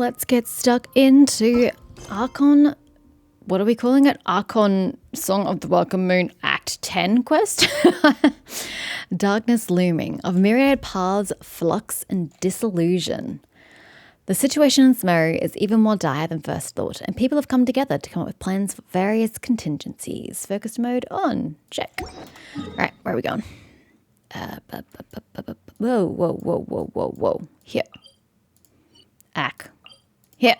let's get stuck into Archon. What are we calling it? Archon Song of the Welcome Moon Act 10 quest? Darkness looming, of myriad paths, flux and disillusion. The situation in Smeru is even more dire than first thought, and people have come together to come up with plans for various contingencies. Focus mode on. Check. Right, where are we going? Whoa. Here. Ack. Here.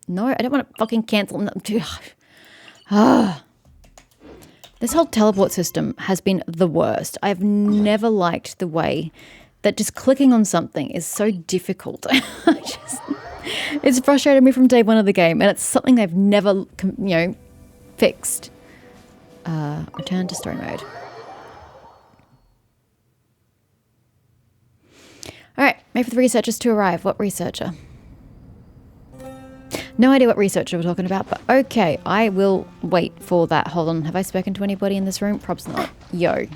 No, I don't want to fucking cancel. This whole teleport system has been the worst. I've never liked the way that just clicking on something is so difficult. It's frustrated me from day one of the game, and it's something they've never, fixed. Return to story mode. All right, wait for the researchers to arrive. What researcher? No idea what researcher we're talking about, but okay, I will wait for that. Hold on, have I spoken to anybody in this room? Probably not. Yo,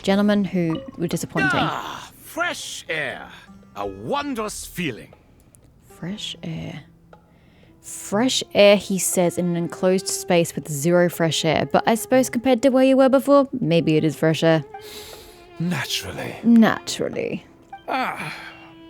gentlemen who were disappointing. Ah, fresh air. A wondrous feeling. Fresh air. Fresh air, he says, in an enclosed space with zero fresh air. But I suppose compared to where you were before, maybe it is fresh air. Naturally. I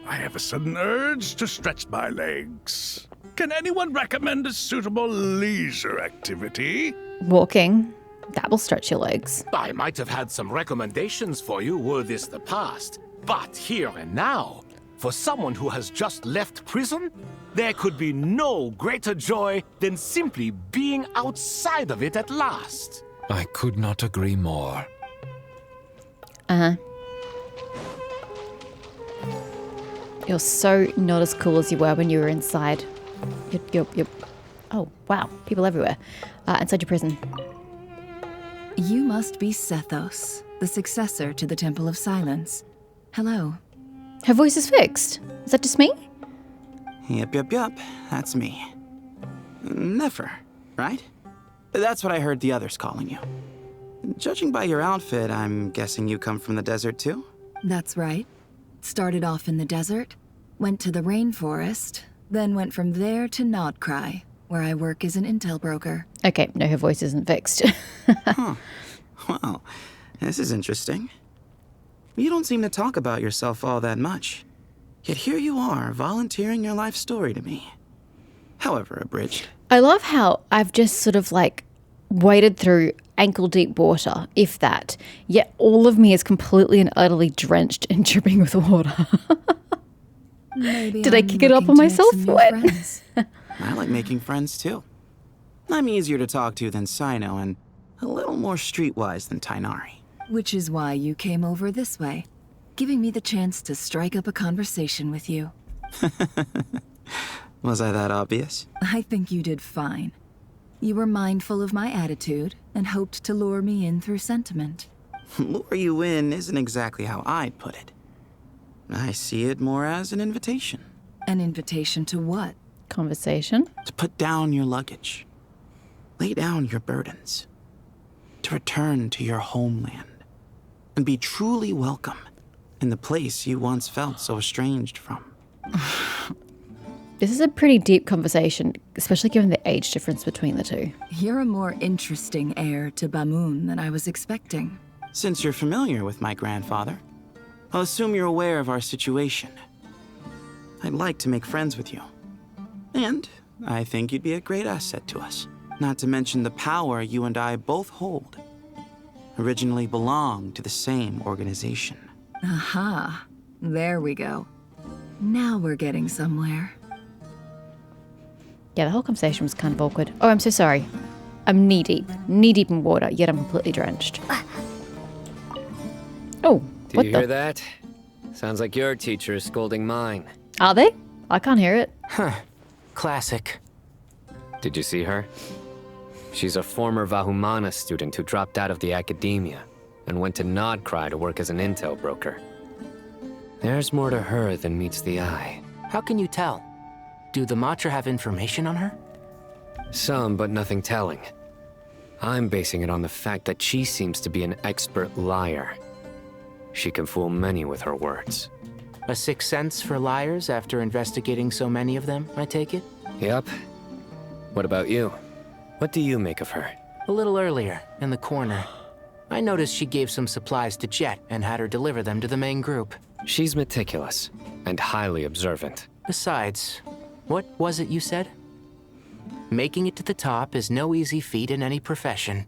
have a sudden urge to stretch my legs. Can anyone recommend a suitable leisure activity? Walking. That will stretch your legs. I might have had some recommendations for you were this the past, but here and now, for someone who has just left prison, there could be no greater joy than simply being outside of it at last. I could not agree more. Uh-huh. You're so not as cool as you were when you were inside. Yep. Oh, wow. People everywhere. Inside your prison. You must be Sethos, the successor to the Temple of Silence. Hello. Her voice is fixed. Is that just me? Yep. That's me. Nefer, right? That's what I heard the others calling you. Judging by your outfit, I'm guessing you come from the desert too? That's right. Started off in the desert, went to the rainforest, then went from there to Nodcry, where I work as an intel broker. Okay, no, her voice isn't fixed. Huh. Well, this is interesting. You don't seem to talk about yourself all that much. Yet here you are, volunteering your life story to me. However abridged. I love how I've just sort of waded through ankle-deep water, if that. Yet all of me is completely and utterly drenched and dripping with water. Maybe Did I kick it up on myself? What? I like making friends too. I'm easier to talk to than Sino and a little more streetwise than Tainari. Which is why you came over this way, giving me the chance to strike up a conversation with you. Was I that obvious? I think you did fine. You were mindful of my attitude and hoped to lure me in through sentiment. Lure you in isn't exactly how I'd put it. I see it more as an invitation. An invitation to what? Conversation? To put down your luggage. Lay down your burdens. To return to your homeland. And be truly welcome in the place you once felt so estranged from. This is a pretty deep conversation, especially given the age difference between the two. You're a more interesting heir to Bamun than I was expecting. Since you're familiar with my grandfather, I'll assume you're aware of our situation. I'd like to make friends with you. And I think you'd be a great asset to us. Not to mention the power you and I both hold. Originally belonged to the same organization. Aha. There we go. Now we're getting somewhere. Yeah, the whole conversation was kind of awkward. Oh, I'm so sorry. I'm knee-deep. Knee-deep in water, yet I'm completely drenched. Oh, Do you hear that? Sounds like your teacher is scolding mine. Are they? I can't hear it. Huh. Classic. Did you see her? She's a former Vahumana student who dropped out of the academia and went to Nodcry to work as an intel broker. There's more to her than meets the eye. How can you tell? Do the Matra have information on her? Some, but nothing telling. I'm basing it on the fact that she seems to be an expert liar. She can fool many with her words. A sixth sense for liars after investigating so many of them, I take it? Yep. What about you? What do you make of her? A little earlier, in the corner, I noticed she gave some supplies to Jet and had her deliver them to the main group. She's meticulous and highly observant. Besides, what was it you said? Making it to the top is no easy feat in any profession.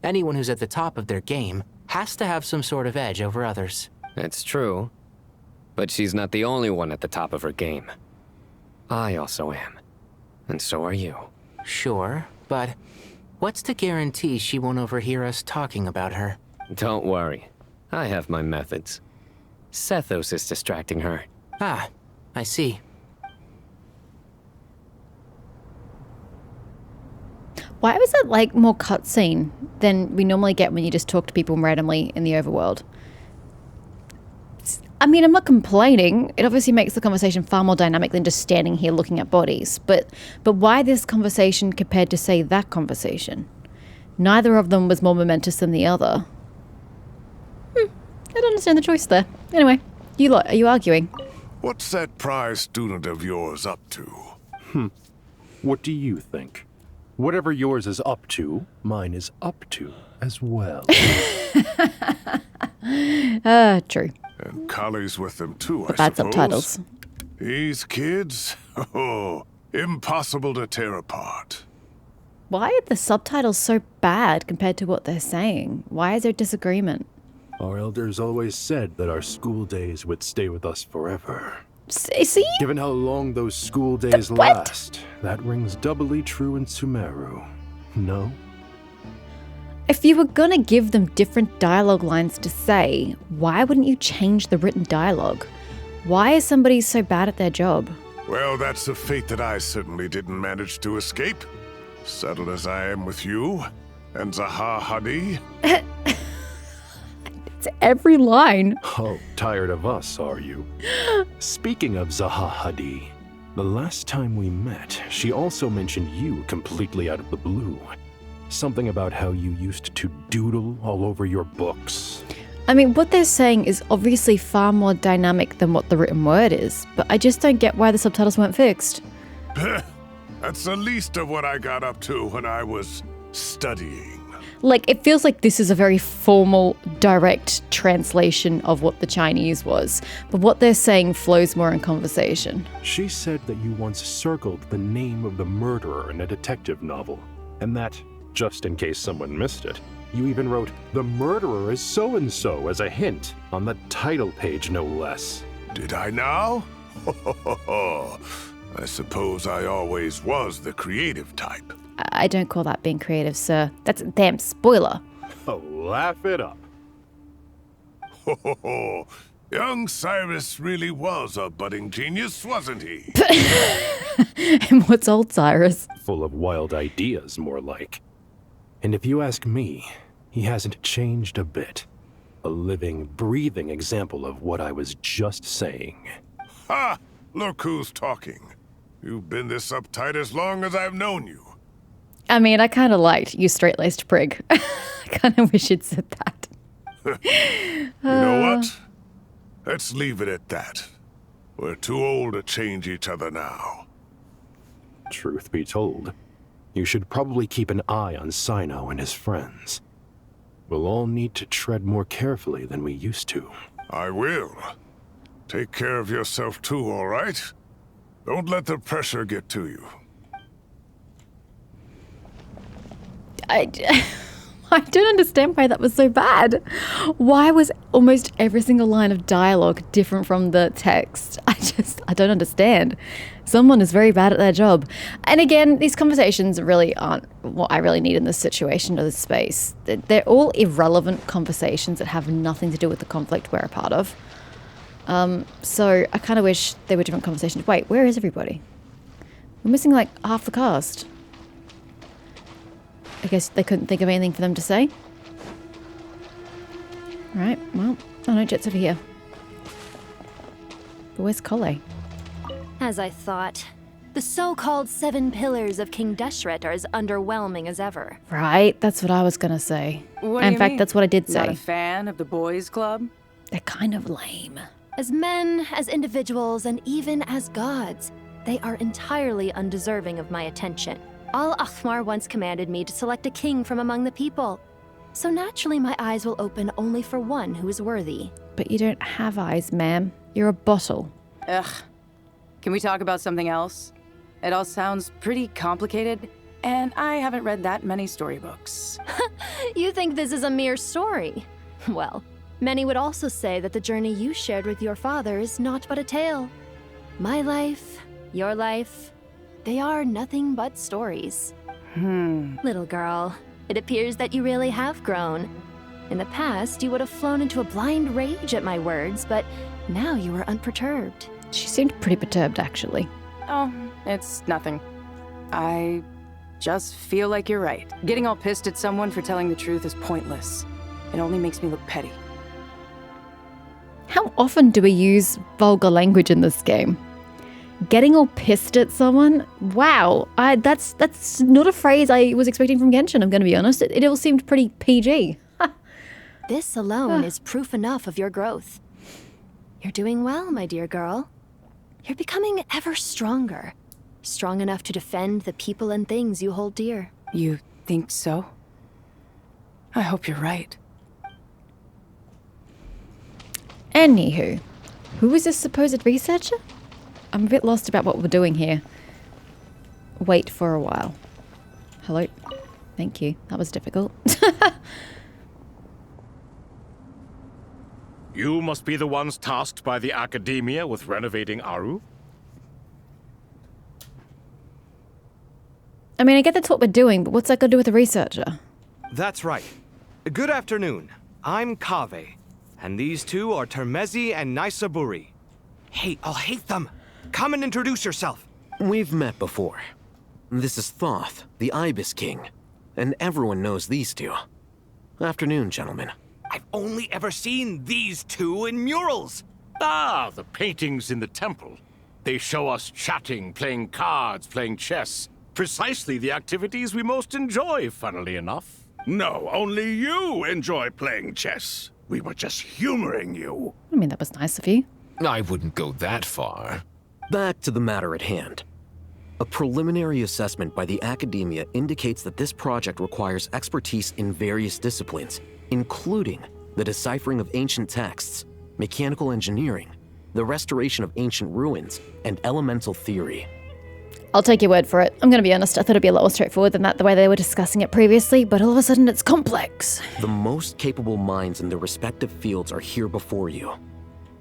Anyone who's at the top of their game has to have some sort of edge over others. It's true, but she's not the only one at the top of her game. I also am, and so are you. Sure, but what's to guarantee she won't overhear us talking about her? Don't worry, I have my methods. Sethos is distracting her. Ah, I see. Why was it like more cutscene than we normally get when you just talk to people randomly in the overworld? I mean, I'm not complaining. It obviously makes the conversation far more dynamic than just standing here looking at bodies. But why this conversation compared to, say, that conversation? Neither of them was more momentous than the other. I don't understand the choice there. Anyway, you lot, are you arguing? What's that prize student of yours up to? What do you think? Whatever yours is up to, mine is up to as well. True. And Kali's with them too, I Bad suppose. subtitles. These kids? Oh, impossible to tear apart. Why are the subtitles so bad compared to what they're saying? Why is there disagreement? Our elders always said that our school days would stay with us forever. See? Given how long those school days what? last, that rings doubly true in Sumeru. No? If you were gonna give them different dialogue lines to say, why wouldn't you change the written dialogue? Why is somebody so bad at their job? Well, that's a fate that I certainly didn't manage to escape. Settled as I am with you and Zaha Hadi. It's every line. Oh, tired of us, are you? Speaking of Zaha Hadi, the last time we met, she also mentioned you completely out of the blue. Something about how you used to doodle all over your books. I mean, what they're saying is obviously far more dynamic than what the written word is, but I just don't get why the subtitles weren't fixed. That's the least of what I got up to when I was studying. Like, it feels like this is a very formal, direct translation of what the Chinese was, but what they're saying flows more in conversation. She said that you once circled the name of the murderer in a detective novel, and that, just in case someone missed it, you even wrote, "The murderer is so-and-so" as a hint on the title page, no less. Did I now? I suppose I always was the creative type. I don't call that being creative, sir. That's a damn spoiler. Oh, laugh it up. Young Cyrus really was a budding genius, wasn't he? And what's old Cyrus? Full of wild ideas, more like. And if you ask me, he hasn't changed a bit. A living, breathing example of what I was just saying. Ha! Look who's talking. You've been this uptight as long as I've known you. I mean, I kind of liked you straight-laced prig. I kind of wish you'd said that. You know what? Let's leave it at that. We're too old to change each other now. Truth be told, you should probably keep an eye on Sino and his friends. We'll all need to tread more carefully than we used to. I will. Take care of yourself too, all right? Don't let the pressure get to you. I don't understand why that was so bad. Why was almost every single line of dialogue different from the text? I don't understand. Someone is very bad at their job. And again, these conversations really aren't what I really need in this situation or this space. They're all irrelevant conversations that have nothing to do with the conflict we're a part of. So I kind of wish they were different conversations. Wait, where is everybody? We're missing like half the cast. I guess they couldn't think of anything for them to say. Right, well, oh no, Jet's over here. But where's Kole? As I thought. The so-called 7 pillars of King Deshret are as underwhelming as ever. Right, that's what I was gonna say. What do In you fact, mean? that's what I did Not say. a fan of the boys' club? They're kind of lame. As men, as individuals, and even as gods, they are entirely undeserving of my attention. Al-Ahmar once commanded me to select a king from among the people. So naturally my eyes will open only for one who is worthy. But you don't have eyes, ma'am. You're a bottle. Ugh. Can we talk about something else? It all sounds pretty complicated, and I haven't read that many storybooks. You think this is a mere story? Well, many would also say that the journey you shared with your father is not but a tale. My life, your life, they are nothing but stories. Little girl, it appears that you really have grown. In the past, you would have flown into a blind rage at my words, but now you are unperturbed. She seemed pretty perturbed, actually. Oh, it's nothing. I just feel like you're right. Getting all pissed at someone for telling the truth is pointless. It only makes me look petty. How often do we use vulgar language in this game? Getting all pissed at someone? Wow, that's not a phrase I was expecting from Genshin, I'm going to be honest. It all seemed pretty PG. This alone is proof enough of your growth. You're doing well, my dear girl. You're becoming ever stronger. Strong enough to defend the people and things you hold dear. You think so? I hope you're right. Anywho, who is this supposed researcher? I'm a bit lost about what we're doing here. Wait for a while. Hello? Thank you. That was difficult. You must be the ones tasked by the Academia with renovating Aru? I mean, I get that's what we're doing, but what's that got to do with a researcher? That's right. Good afternoon. I'm Kaveh, and these two are Termezi and Naisaburi. Hey, I'll hate them. Come and introduce yourself. We've met before. This is Thoth, the Ibis King, and everyone knows these two. Afternoon, gentlemen. I've only ever seen these two in murals. Ah, the paintings in the temple. They show us chatting, playing cards, playing chess. Precisely the activities we most enjoy, funnily enough. No, only you enjoy playing chess. We were just humoring you. I mean, that was nice of you. I wouldn't go that far. Back to the matter at hand. A preliminary assessment by the Academia indicates that this project requires expertise in various disciplines, including the deciphering of ancient texts, mechanical engineering, the restoration of ancient ruins, and elemental theory. I'll take your word for it. I'm going to be honest, I thought it'd be a lot more straightforward than that, the way they were discussing it previously, but all of a sudden it's complex. The most capable minds in their respective fields are here before you.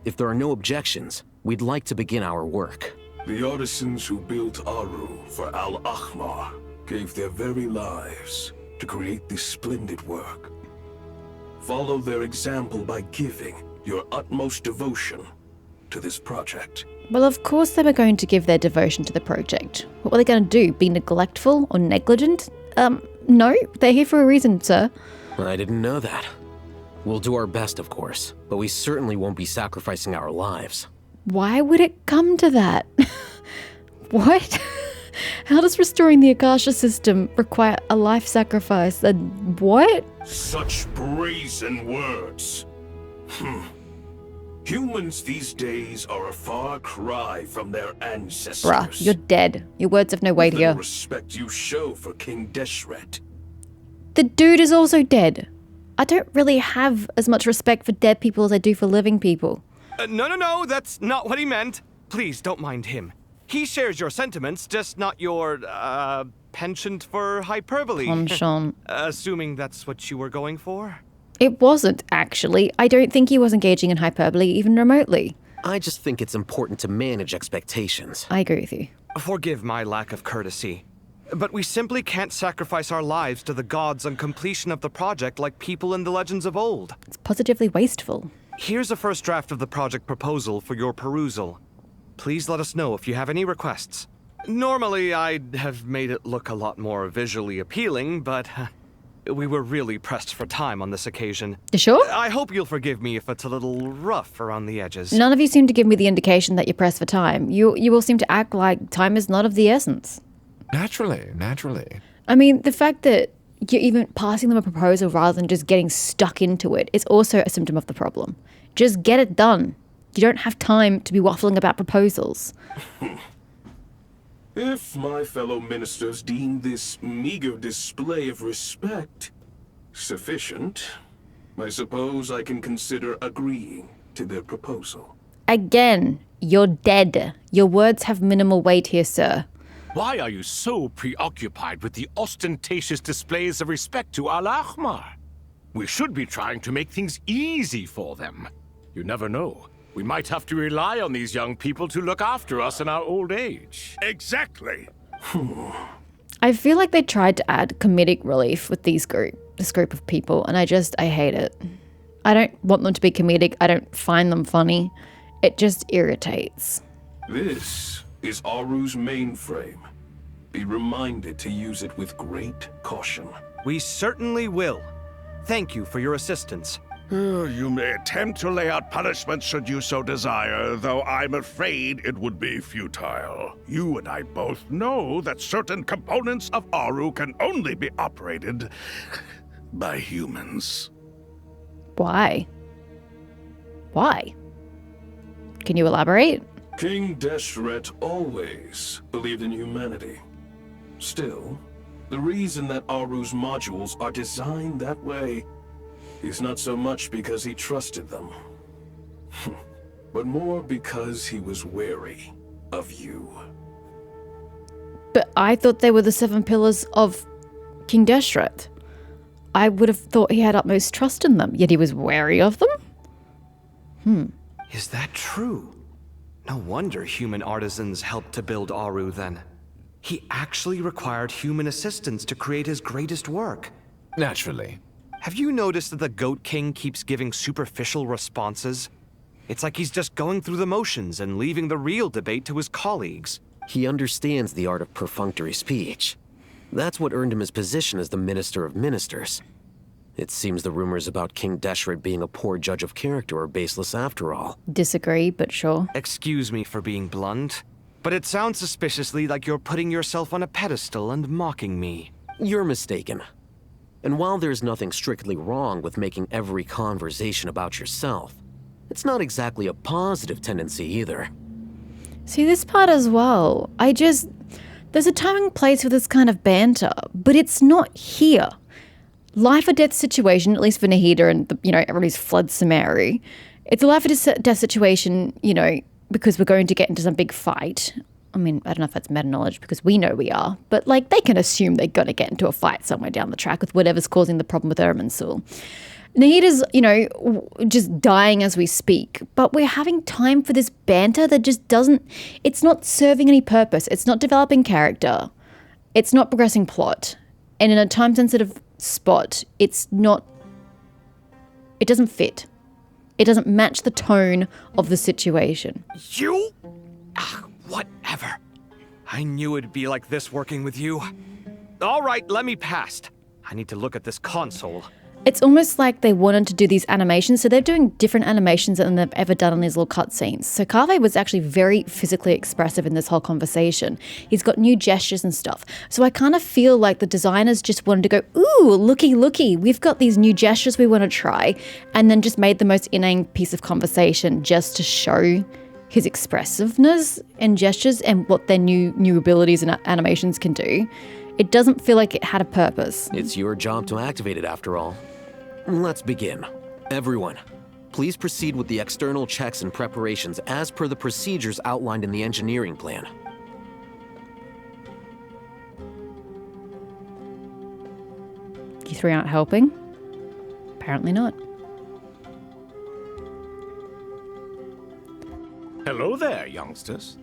If there are no objections, we'd like to begin our work. The artisans who built Aru for Al-Ahmar gave their very lives to create this splendid work. Follow their example by giving your utmost devotion to this project. Well, of course they were going to give their devotion to the project. What were they going to do? Be neglectful or negligent? No, they're here for a reason, sir. I didn't know that. We'll do our best, of course, but we certainly won't be sacrificing our lives. Why would it come to that? What? How does restoring the Akasha system require a life sacrifice? And what? Such brazen words. Humans these days are a far cry from their ancestors. Bruh, you're dead. Your words have no weight here. The respect you show for King Deshret. The dude is also dead. I don't really have as much respect for dead people as I do for living people. No, that's not what he meant. Please don't mind him. He shares your sentiments, just not your, penchant for hyperbole. Penchant. Assuming that's what you were going for? It wasn't, actually. I don't think he was engaging in hyperbole even remotely. I just think it's important to manage expectations. I agree with you. Forgive my lack of courtesy, but we simply can't sacrifice our lives to the gods on completion of the project like people in the legends of old. It's positively wasteful. Here's a first draft of the project proposal for your perusal. Please let us know if you have any requests. Normally, I'd have made it look a lot more visually appealing, but we were really pressed for time on this occasion. You sure? I hope you'll forgive me if it's a little rough around the edges. None of you seem to give me the indication that you're pressed for time. You all seem to act like time is not of the essence. Naturally. I mean, the fact that you're even passing them a proposal rather than just getting stuck into it is also a symptom of the problem. Just get it done. You don't have time to be waffling about proposals. If my fellow ministers deem this meager display of respect sufficient, I suppose I can consider agreeing to their proposal. Again, you're dead. Your words have minimal weight here, sir. Why are you so preoccupied with the ostentatious displays of respect to Al-Ahmar? We should be trying to make things easy for them. You never know. We might have to rely on these young people to look after us in our old age. Exactly. I feel like they tried to add comedic relief with this group of people, and I hate it. I don't want them to be comedic. I don't find them funny. It just irritates. This is Aru's mainframe. Be reminded to use it with great caution. We certainly will. Thank you for your assistance. You may attempt to lay out punishments should you so desire, though I'm afraid it would be futile. You and I both know that certain components of Aru can only be operated by humans. Why? Why? Can you elaborate? King Deshret always believed in humanity. Still, the reason that Aru's modules are designed that way is not so much because he trusted them, but more because he was wary of you. But I thought they were the 7 pillars of King Deshret. I would have thought he had utmost trust in them, yet he was wary of them? Is that true? No wonder human artisans helped to build Aru then. He actually required human assistance to create his greatest work. Naturally. Have you noticed that the Goat King keeps giving superficial responses? It's like he's just going through the motions and leaving the real debate to his colleagues. He understands the art of perfunctory speech. That's what earned him his position as the Minister of Ministers. It seems the rumors about King Deshret being a poor judge of character are baseless after all. Disagree, but sure. Excuse me for being blunt, but it sounds suspiciously like you're putting yourself on a pedestal and mocking me. You're mistaken. And while there's nothing strictly wrong with making every conversation about yourself, it's not exactly a positive tendency either. See, this part as well. There's a time and place for this kind of banter, but it's not here. Life or death situation, at least for Nahida and, everybody's fled Samaria. It's a life or death situation, because we're going to get into some big fight. I mean, I don't know if that's meta-knowledge because we know we are, but they can assume they're going to get into a fight somewhere down the track with whatever's causing the problem with Irminsul. Nahida's, just dying as we speak, but we're having time for this banter that just it's not serving any purpose. It's not developing character. It's not progressing plot. And in a time-sensitive spot, it doesn't fit. It doesn't match the tone of the situation. You? Whatever. I knew it'd be like this working with you. All right, let me pass. I need to look at this console. It's almost like they wanted to do these animations, so they're doing different animations than they've ever done in these little cutscenes. So Kaveh was actually very physically expressive in this whole conversation. He's got new gestures and stuff. So I kind of feel like the designers just wanted to go, ooh, looky, we've got these new gestures we want to try, and then just made the most inane piece of conversation just to show his expressiveness and gestures and what their new abilities and animations can do. It doesn't feel like it had a purpose. It's your job to activate it after all. Let's begin. Everyone, please proceed with the external checks and preparations as per the procedures outlined in the engineering plan. You three aren't helping? Apparently not. Hello there, youngsters.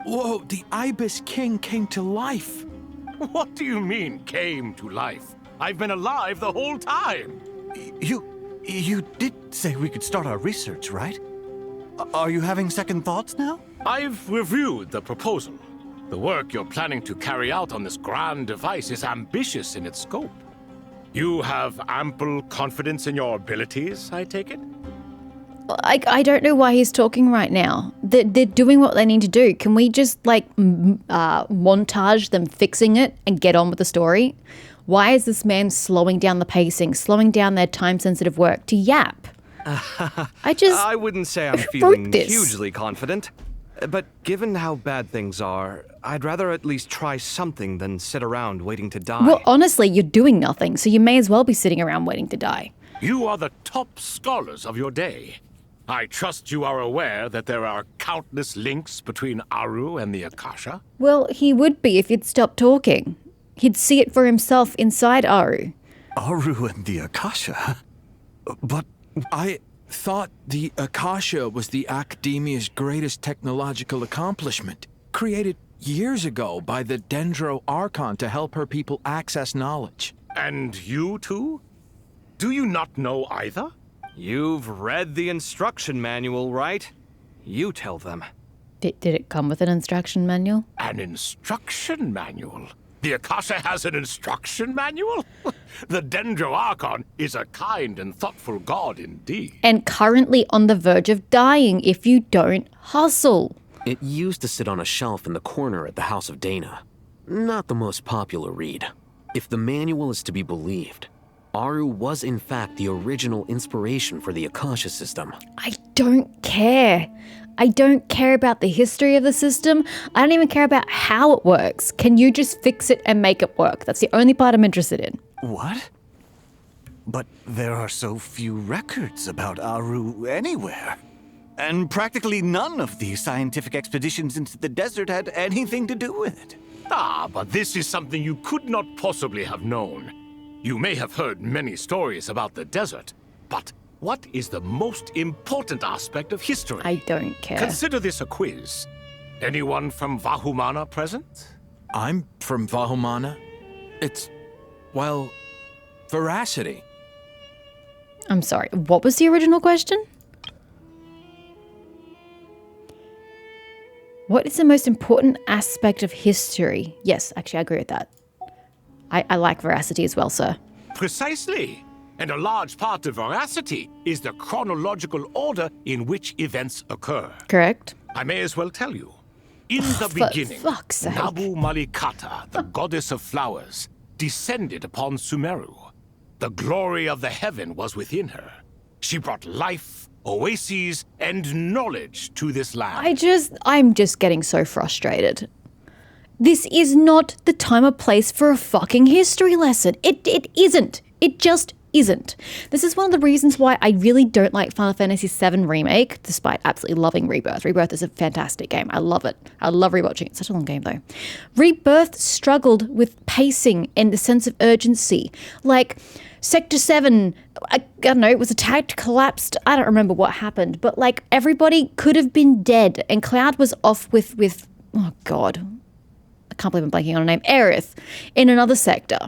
Whoa, the Ibis King came to life. What do you mean, came to life? I've been alive the whole time. You did say we could start our research, right? Are you having second thoughts now? I've reviewed the proposal. The work you're planning to carry out on this grand device is ambitious in its scope. You have ample confidence in your abilities, I take it? I don't know why he's talking right now. They're doing what they need to do. Can we just montage them fixing it and get on with the story? Why is this man slowing down the pacing, slowing down their time-sensitive work to yap? I wouldn't say I'm feeling hugely confident. But given how bad things are, I'd rather at least try something than sit around waiting to die. Well, honestly, you're doing nothing, so you may as well be sitting around waiting to die. You are the top scholars of your day. I trust you are aware that there are countless links between Aru and the Akasha? Well, he would be if he'd stop talking. He'd see it for himself inside Aru. Aru and the Akasha? But I thought the Akasha was the Academia's greatest technological accomplishment, created years ago by the Dendro Archon to help her people access knowledge. And you too? Do you not know either? You've read the instruction manual, right? You tell them. Did it come with an instruction manual? An instruction manual? The Akasha has an instruction manual? The Dendro Archon is a kind and thoughtful god indeed. And currently on the verge of dying if you don't hustle. It used to sit on a shelf in the corner at the House of Dana. Not the most popular read. If the manual is to be believed, Aru was in fact the original inspiration for the Akasha system. I don't care. I don't care about the history of the system. I don't even care about how it works. Can you just fix it and make it work? That's the only part I'm interested in. What? But there are so few records about Aru anywhere. And practically none of the scientific expeditions into the desert had anything to do with it. Ah, but this is something you could not possibly have known. You may have heard many stories about the desert, but what is the most important aspect of history? I don't care. Consider this a quiz. Anyone from Vahumana present? I'm from Vahumana. It's, well, veracity. I'm sorry, what was the original question? What is the most important aspect of history? Yes, actually, I agree with that. I like veracity as well, sir. Precisely. And a large part of veracity is the chronological order in which events occur. Correct. I may as well tell you. In the beginning, Nabu Malikata, the goddess of flowers, descended upon Sumeru. The glory of the heaven was within her. She brought life, oases, and knowledge to this land. I'm just getting so frustrated. This is not the time or place for a fucking history lesson. It isn't. It just isn't. This is one of the reasons why I really don't like Final Fantasy VII Remake, despite absolutely loving Rebirth. Rebirth is a fantastic game. I love it. I love rewatching it. It's such a long game, though. Rebirth struggled with pacing and the sense of urgency. Like, Sector 7, I don't know, it was attacked, collapsed. I don't remember what happened. But, like, everybody could have been dead. And Cloud was off with oh, God. I can't believe I'm blanking on a name. Aerith in another sector.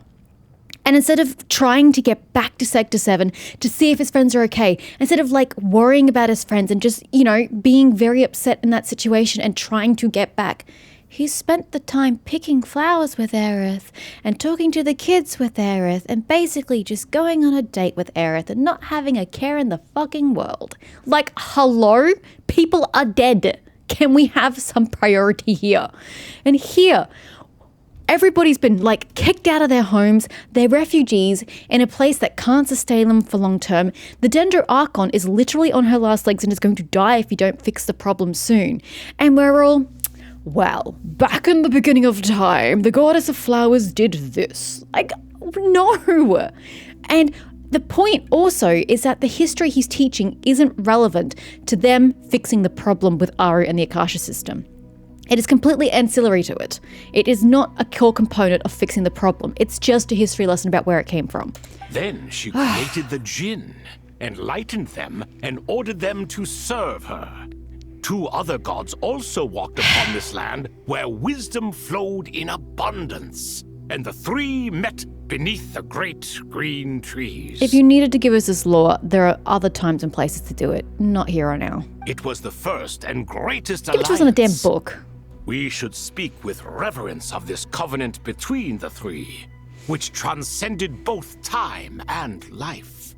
And instead of trying to get back to Sector 7 to see if his friends are okay, instead of like worrying about his friends and just, you know, being very upset in that situation and trying to get back, he spent the time picking flowers with Aerith and talking to the kids with Aerith and basically just going on a date with Aerith and not having a care in the fucking world. Like, hello? People are dead. Can we have some priority here? And here, everybody's been like kicked out of their homes. They're refugees in a place that can't sustain them for long term. The Dendro Archon is literally on her last legs and is going to die if you don't fix the problem soon. And we're all, well, back in the beginning of time, the goddess of flowers did this. Like, no. And the point also is that the history he's teaching isn't relevant to them fixing the problem with Aru and the Akasha system. It is completely ancillary to it. It is not a core component of fixing the problem. It's just a history lesson about where it came from. Then she created the Jinn, enlightened them, and ordered them to serve her. 2 other gods also walked upon this land where wisdom flowed in abundance, and the 3 met beneath the great green trees. If you needed to give us this lore, there are other times and places to do it, not here or now. It was the first and greatest Give it alliance. to us in a damn book. We should speak with reverence of this covenant between the 3, which transcended both time and life.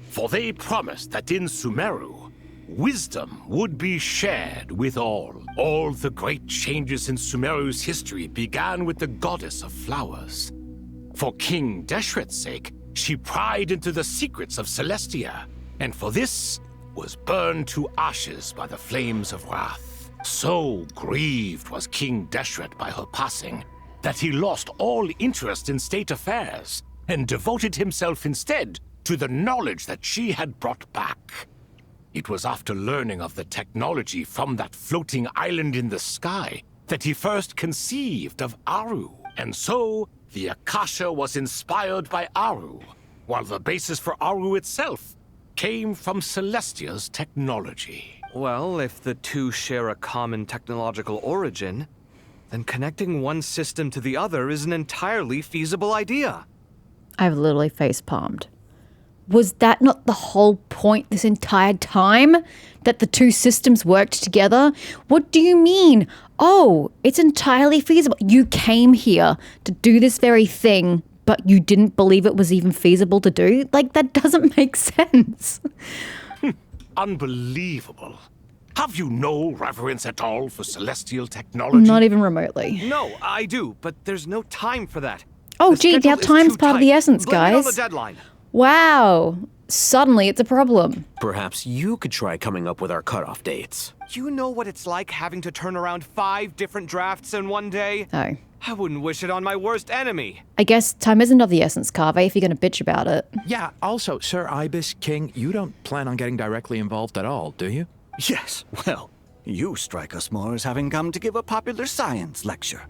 For they promised that in Sumeru, wisdom would be shared with all. All the great changes in Sumeru's history began with the goddess of flowers. For King Deshret's sake, she pried into the secrets of Celestia. and for this was burned to ashes by the flames of wrath. So grieved was King Deshret by her passing that he lost all interest in state affairs and devoted himself instead to the knowledge that she had brought back. It was after learning of the technology from that floating island in the sky that he first conceived of Aru. And so, the Akasha was inspired by Aru, while the basis for Aru itself came from Celestia's technology. Well, if the two share a common technological origin, then connecting one system to the other is an entirely feasible idea. I've literally face-palmed. Was that not the whole point this entire time? That the two systems worked together? What do you mean? Oh, it's entirely feasible. You came here to do this very thing, but you didn't believe it was even feasible to do? Like, that doesn't make sense. Unbelievable. Have you no reverence at all for celestial technology? Not even remotely. No, I do, but there's no time for that. Oh, The gee, schedule now is time's too part of the tight. essence, Blame it on guys. the deadline. Wow. Suddenly it's a problem. Perhaps you could try coming up with our cutoff dates. You know what it's like having to turn around 5 different drafts in one day? Oh. I wouldn't wish it on my worst enemy. I guess time isn't of the essence, Carve, if you're going to bitch about it. Yeah, also, Sir Ibis King, you don't plan on getting directly involved at all, do you? Yes, well, you strike us more as having come to give a popular science lecture.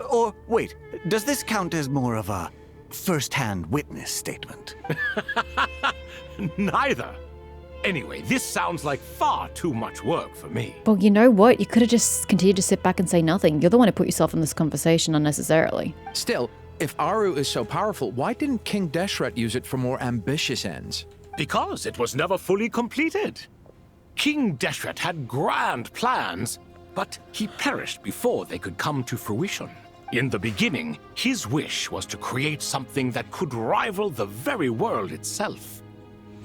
Or, wait, does this count as more of a first-hand witness statement? Neither. Anyway, this sounds like far too much work for me. Well, you know what? You could have just continued to sit back and say nothing. You're the one who put yourself in this conversation unnecessarily. Still, if Aru is so powerful, why didn't King Deshret use it for more ambitious ends? Because it was never fully completed. King Deshret had grand plans, but he perished before they could come to fruition. In the beginning, his wish was to create something that could rival the very world itself.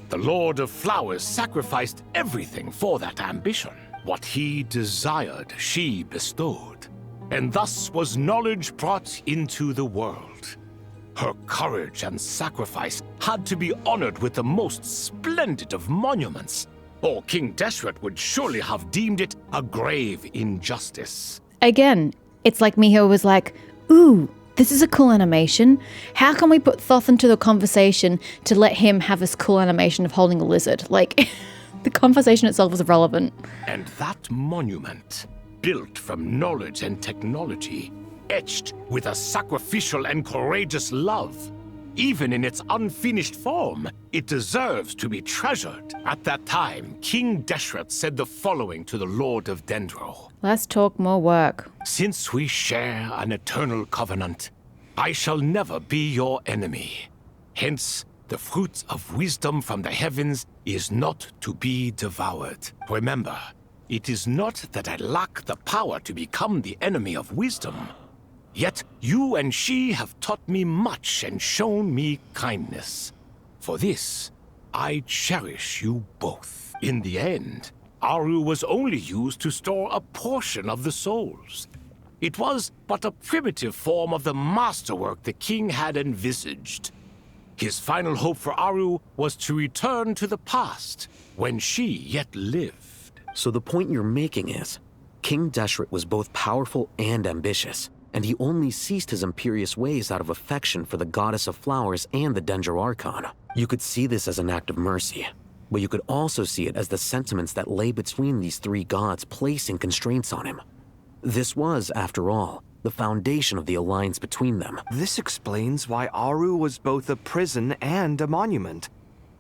The Lord of Flowers sacrificed everything for that ambition. What he desired, she bestowed. And thus was knowledge brought into the world. Her courage and sacrifice had to be honored with the most splendid of monuments, or King Deshret would surely have deemed it a grave injustice. Again, it's like Miho was like, ooh, this is a cool animation. How can we put Thoth into the conversation to let him have this cool animation of holding a lizard? Like, the conversation itself was irrelevant. And that monument, built from knowledge and technology, etched with a sacrificial and courageous love, even in its unfinished form, it deserves to be treasured. At that time, King Deshret said the following to the Lord of Dendro. Let's talk more work. Since we share an eternal covenant, I shall never be your enemy. Hence, the fruit of wisdom from the heavens is not to be devoured. Remember, it is not that I lack the power to become the enemy of wisdom. Yet you and she have taught me much and shown me kindness. For this, I cherish you both. In the end, Aru was only used to store a portion of the souls. It was but a primitive form of the masterwork the king had envisaged. His final hope for Aru was to return to the past, when she yet lived. So the point you're making is, King Deshret was both powerful and ambitious, and he only ceased his imperious ways out of affection for the goddess of flowers and the Dendro Archon. You could see this as an act of mercy, but you could also see it as the sentiments that lay between these three gods placing constraints on him. This was, after all, the foundation of the alliance between them. This explains why Aru was both a prison and a monument,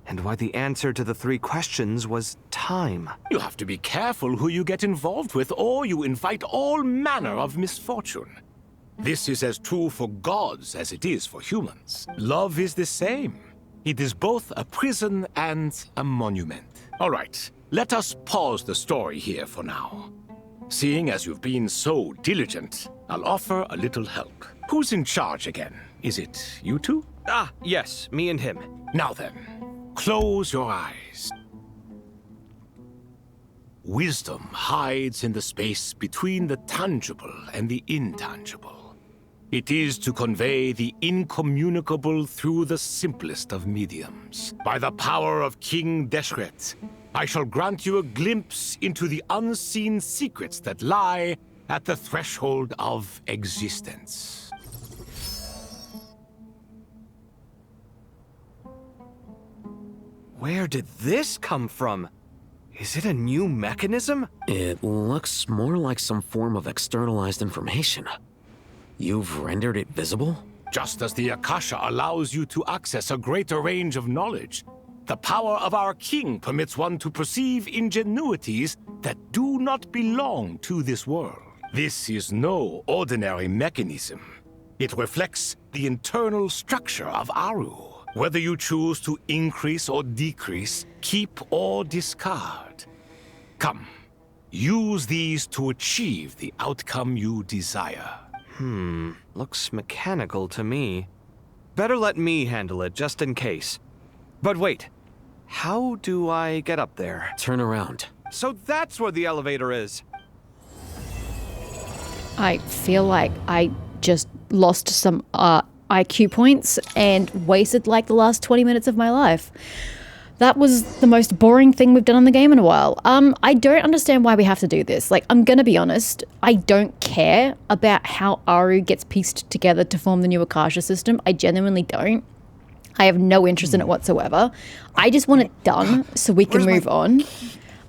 and why the answer to the 3 questions was time. You have to be careful who you get involved with, or you invite all manner of misfortune. This is as true for gods as it is for humans. Love is the same. It is both a prison and a monument. All right, let us pause the story here for now. Seeing as you've been so diligent, I'll offer a little help. Who's in charge again? Is it you two? Ah, yes, me and him. Now then, close your eyes. Wisdom hides in the space between the tangible and the intangible. It is to convey the incommunicable through the simplest of mediums. By the power of King Deshret, I shall grant you a glimpse into the unseen secrets that lie at the threshold of existence. Where did this come from? Is it a new mechanism? It looks more like some form of externalized information. You've rendered it visible? Just as the Akasha allows you to access a greater range of knowledge, the power of our king permits one to perceive ingenuities that do not belong to this world. This is no ordinary mechanism. It reflects the internal structure of Aru. Whether you choose to increase or decrease, keep or discard. Come, use these to achieve the outcome you desire. Looks mechanical to me. Better let me handle it, just in case. But wait, how do I get up there? Turn around. So that's where the elevator is. I feel like I just lost some IQ points and wasted like the last 20 minutes of my life. That was the most boring thing we've done on the game in a while. I don't understand why we have to do this. Like, I'm gonna be honest, I don't care about how Aru gets pieced together to form the new Akasha system. I genuinely don't. I have no interest in it whatsoever. I just want it done so we can move on.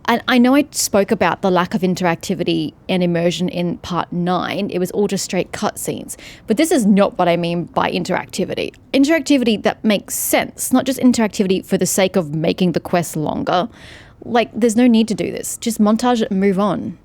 And I know I spoke about the lack of interactivity and immersion in part 9. It was all just straight cutscenes. But this is not what I mean by interactivity. Interactivity that makes sense, not just interactivity for the sake of making the quest longer. Like, there's no need to do this. Just montage it and move on.